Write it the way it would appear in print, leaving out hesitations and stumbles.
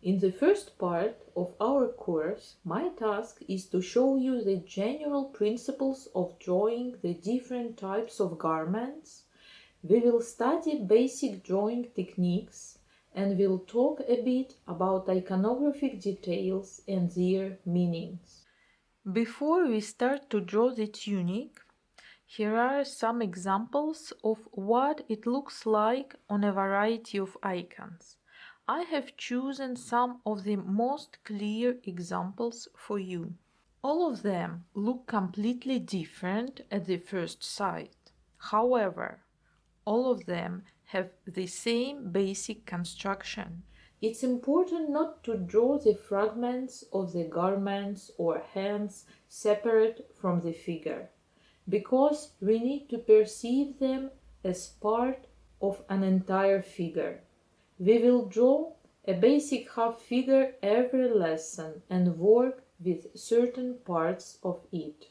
In the first part of our course, my task is to show you the general principles of drawing the different types of garments. We will study basic drawing techniques and will talk a bit about iconographic details and their meanings. Before we start to draw the tunic, here are some examples of what it looks like on a variety of icons. I have chosen some of the most clear examples for you. All of them look completely different at the first sight. However, all of them have the same basic construction. It's important not to draw the fragments of the garments or hands separate from the figure, because we need to perceive them as part of an entire figure. We will draw a basic half figure every lesson and work with certain parts of it.